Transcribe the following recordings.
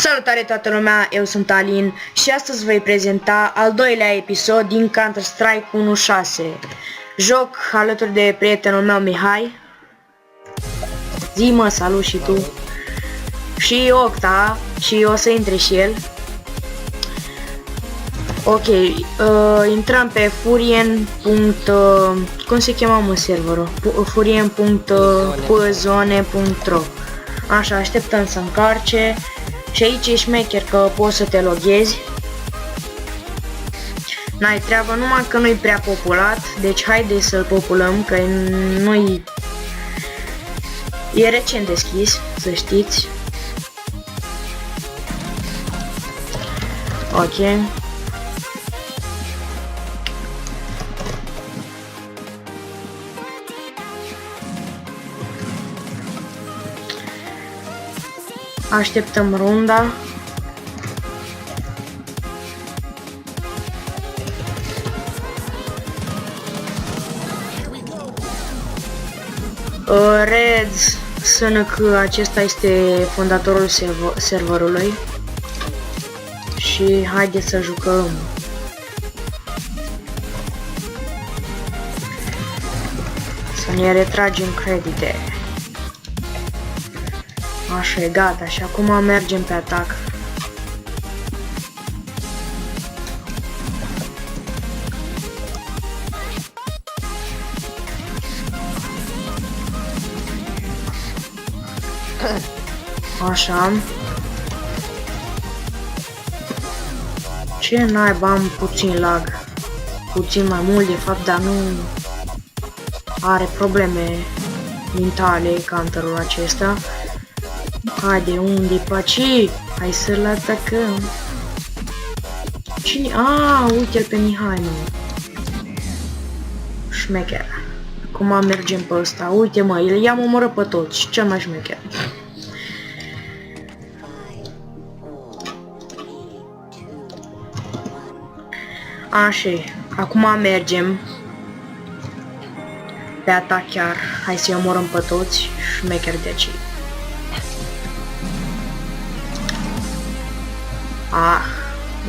Salutare toată lumea, eu sunt Alin și astăzi voi prezenta al doilea episod din Counter-Strike 1.6. Joc alături de prietenul meu Mihai. Zi mă, salut și tu. Și Octa, și o să intre și el. Ok, intrăm pe furien. Cum se cheamă mă serverul? furien.pzone.ro. Așa, așteptăm să încarce. Și aici e șmecher că poți să te loghezi. N-ai treabă, numai că nu-i prea populat. Deci haide să-l populăm, că nu-i... E recent deschis, să știți. Ok. Așteptăm runda. Reds sună că acesta este fondatorul serverului. Și haideți să jucăm. Să ne retragem credite. Așa, e gata, și acum mergem pe atac. Așa. Ce naiba, am puțin lag. Puțin mai mult de fapt, dar nu are probleme mentale counterul acesta. Haide, unde-i paci? Hai să-l atacăm. Cine? Uite-l pe Mihai, mă. Șmecher. Acum mergem pe ăsta. Uite, mă, i-am omorât pe toți. Cel mai șmecher. Așa, acum mergem pe atac chiar. Hai să-i omorâm pe toți. Șmecher de aici.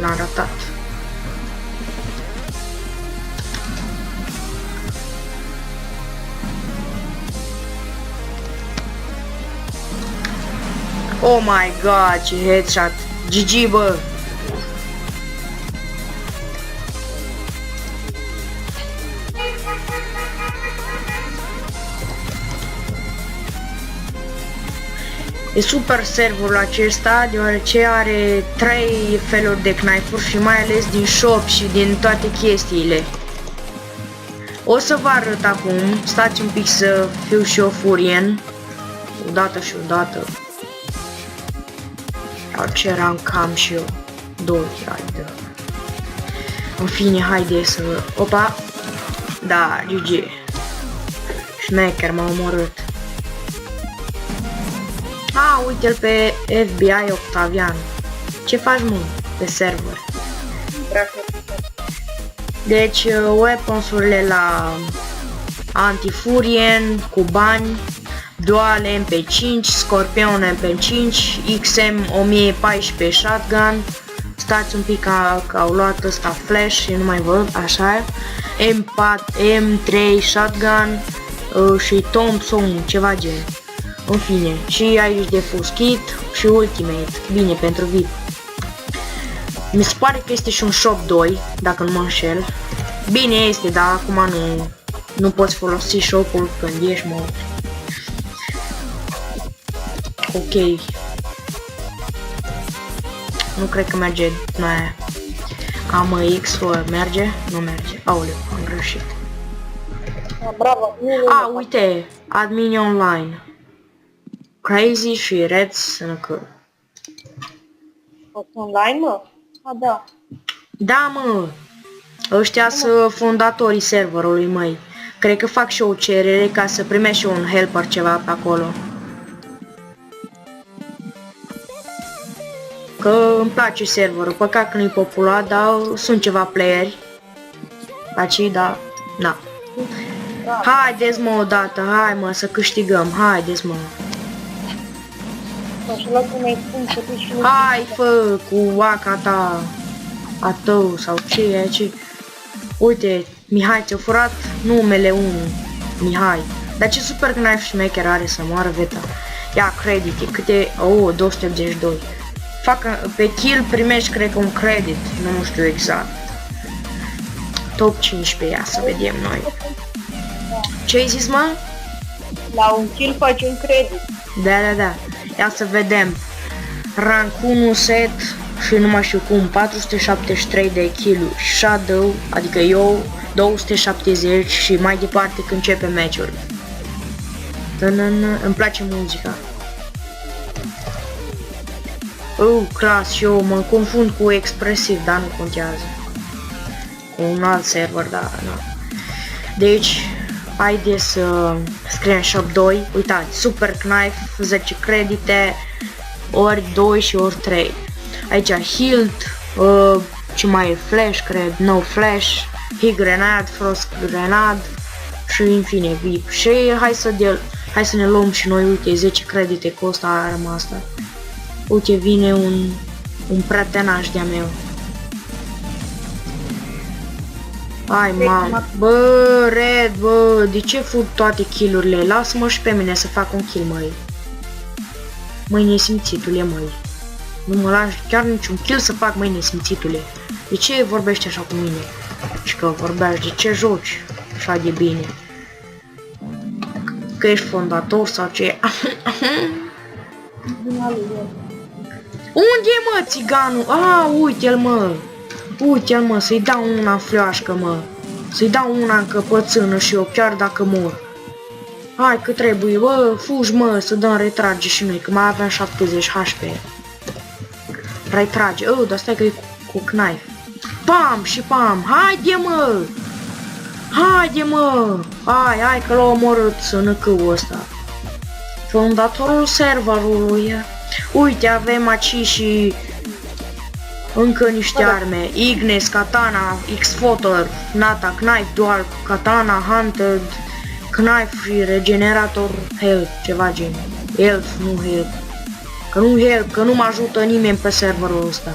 L-am ratat. Oh my god, ce headshot. GG, bă. E super serverul acesta, deoarece are 3 feluri de knife-uri și mai ales din shop și din toate chestiile. O să vă arăt acum, stați un pic să fiu și eu furien. Odată și odată. Ce rank am și eu? 2, haide. În fine, haide să... Opa! Da, GG. Șmecher, m-a omorât. Uite-l pe FBI Octavian. Ce faci, mă, pe server? Deci, weapons-urile la anti-furien, cu bani, dual MP5, Scorpion MP5, XM 1014 shotgun. Stați un pic că au luat ăsta flash și nu mai văd, așa. M3 shotgun și Thompson, ceva gen. În fine, și aici de fus kit și ultimate, bine, pentru VIP. Mi se pare că este și un shop 2, dacă nu mă înșel. Bine este, dar acum nu poți folosi shop-ul când ești mort. Ok. Nu cred că merge aia. AMX-ul merge? Nu merge. Aoleu, am greșit. Bravo. Uite, admin online. Crazy și Reds Snooker. Online, mă? Da. Da, mă. Ăștia sunt fondatorii serverului, măi. Cred că fac și o cerere ca să primești și un helper ceva pe acolo. Că îmi place serverul, păcat că nu-i populat, dar sunt ceva playeri. Aici, da. Na. Haideți, mă, odată, hai, mă, să câștigăm, haideți, mă. Și loc să mai spun să tu și nu... Hai, fă, cu aca ta, a tău sau ce e, ce... Uite, Mihai ți-a furat numele 1, Mihai. Dar ce super knife șmecher are să moară Veta. Ia credite, câte... Oh, 282. Fac, pe kill primești, cred că un credit, nu știu exact. Top 15, ia să vedem noi. Ce ai zis, mă? La un kill faci un credit. Da. Ia să vedem. Rank 1 set și nu mai știu cum, 473 de kill. Shadow, adică eu, 270 și mai departe când începe meciul. Îmi place muzica. Clas, și eu mă confund cu expresiv, dar nu contează. Cu un alt server, da. Deci, haideți să scriem shop 2. Uitați, super knife, 10 credite, ori 2 și ori 3. Aici healed, ce mai e, flash, cred, no flash, heat grenade, frost grenade și în fine VIP. Și hai să ne luăm și noi, uite, 10 credite costă arma asta. Uite, vine un prietenaș de-a meu. Hai, mam. Bă, Red, bă, de ce fut toate kill-urile? Lasă-mă și pe mine să fac un kill, măi. Măi, nesimțitule, măi. Nu mă lași chiar niciun kill să fac, măi, nesimțitule. De ce vorbești așa cu mine? Și că vorbești, de ce joci așa de bine? Că ești fondator sau ce? Unde e, mă, țiganul? Uite-l, mă. Uite-l, mă, să-i dau una în fleașcă, mă. Să-i dau una în căpățână și eu, chiar dacă mor. Hai că trebuie, bă, fugi, mă, să dăm retrage și noi, că mai avem 70 HP. Retrage, dar stai că e cu knife. Pam și pam, haide, mă! Haide, mă! Hai că l-a omorât sănăcăul ăsta. Fondatorul serverului. Uite, avem aici și încă niște arme. Ignis, Katana, X-Photor, Nata, Knife, Dual, Katana, Hunted, Knife și Regenerator, Health, ceva gen. Health, nu Health. Că nu Health, că nu mă ajută nimeni pe serverul ăsta.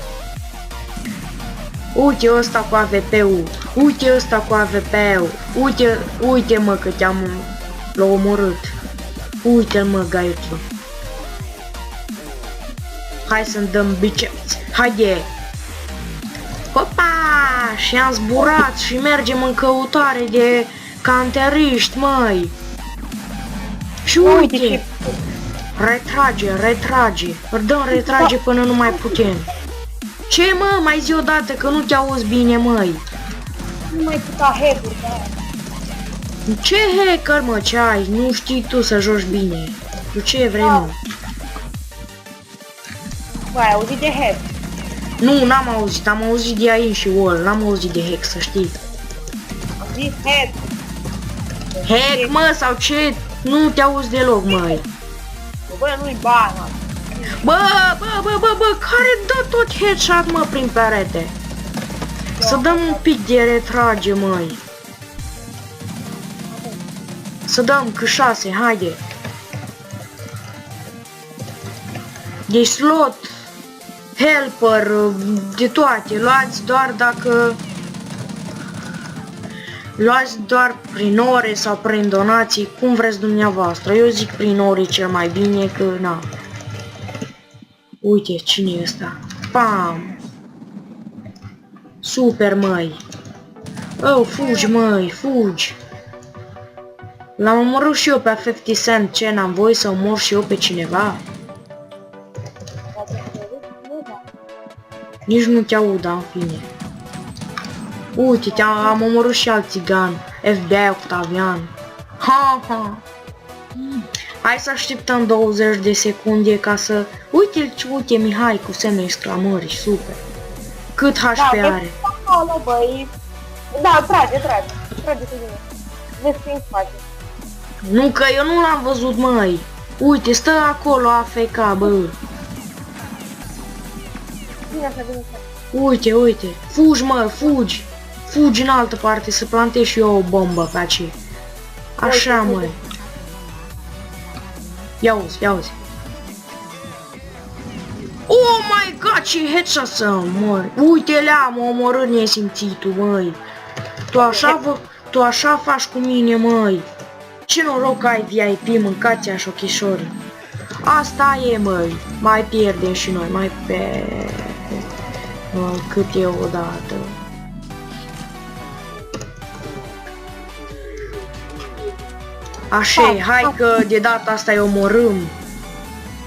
Uite ăsta cu AVP-ul. Uite ăsta cu AVP-ul. Uite, mă, că l-a omorât. Uite-l, mă, gaiuțul. Hai să-mi dăm biceps. Haide! Opa! Și am zburat și mergem în căutare de canteriști, măi. Și uite! Retrage. Dăm retrage până nu mai putem. Ce, mă? Mai zi odată că nu te auzi bine, măi. Nu mai putea hack-uri, da. Ce hacker, mă, ce ai? Nu știi tu să joci bine. Tu ce vrei, mă? Bă, ai auzit de hack? Nu, n-am auzit. Am auzit de aici și wall. N-am auzit de hack, să știi. Am zis hack. Hack, mă, sau ce? Nu te auzi deloc, măi. Bă, nu-i bani, mă. Bă, care dă tot headshot, mă, prin perete? Să dăm un pic de retrage, măi. Să dăm că 6, haide. De slot, helper, de toate. Luați doar prin ore sau prin donații, cum vreți dumneavoastră. Eu zic prin ore cel mai bine, că na. Uite, cine e ăsta? Pam! Super, măi! Fugi, măi, fugi! L-am omorât și eu pe 50 Cent, ce, n-am voie să omor și eu pe cineva? Nici nu te aud, în fine. Uite, am omorât și alt țigan. FBI Octavian. Ha. Hai să așteptăm 20 de secunde ca să... Uite, Mihai, cu semne exclamări, super. Cât HP are? Acolo, băi. Da, trage cu mine. Vezi ce-mi face. Nu, că eu nu l-am văzut, măi. Uite, stă acolo AFK, bă. Bine așa. Uite. Fugi, mă, fugi. Fugi în altă parte, să plantez și eu o bombă pe aici. Așa, măi. Ia uzi. dat și headshot să mor. Uite, le-am omorât nesimțitul, măi. Tu așa faci cu mine, măi. Ce noroc ai VIP, mâncați așa ochișori. Asta e, măi. Mai pierdem și noi, mai pe... cât e odată. Așa, hai că de data asta îi omorâm.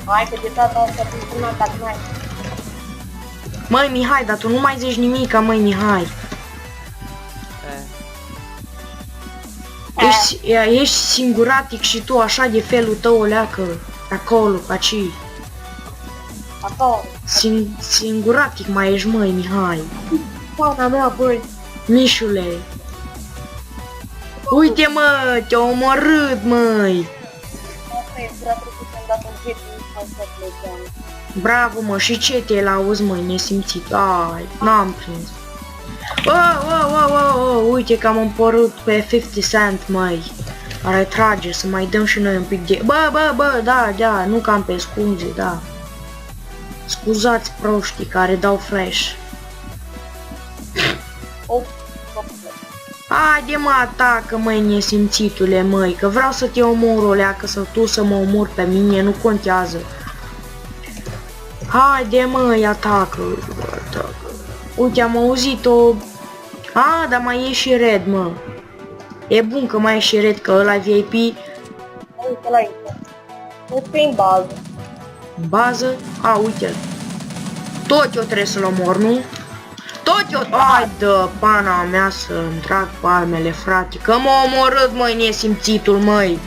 Hai că de data asta pentru un atac mai. Măi, Mihai, dar tu nu mai zici nimica, măi, Mihai. Ești singuratic și tu așa de felul tău o leacă. Acolo, aci. Acolo. Singuratic mai ești, măi, Mihai. Pana mea, băi. Mișule. Uite, mă, te-a omorât, măi. Asta e, era trecut să-mi dat un hit în să pleceam. Bravo, mă, și ce te-l auzi, măi, nesimțit? Ai, n-am prins. Uite că am împărut pe 50 Cent, măi. Are trage, să mai dăm și noi un pic de... Bă, da, nu cam pe scuze, da. Scuzați proștii care dau fresh. Haide, mă, atacă, măi, nesimțitule, măi, că vreau să te omor, o leacă, sau tu să mă omori pe mine, nu contează. Haide, măi, atacă. Uite, am auzit-o. Dar mai e și red, mă. E bun că mai e și red, că ăla VIP. Uite-l aici. Este în bază. Bază? Uite-l. Tot eu trebuie să-l omor, nu? Tot eu... Hai dă pana mea să-mi trag palmele, frate, că m-a omorât, măi, nesimțitul, măi.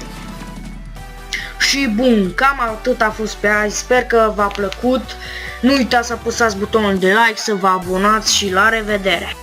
Și bun, cam atât a fost pe azi, sper că v-a plăcut. Nu uitați să apăsați butonul de like, să vă abonați și la revedere!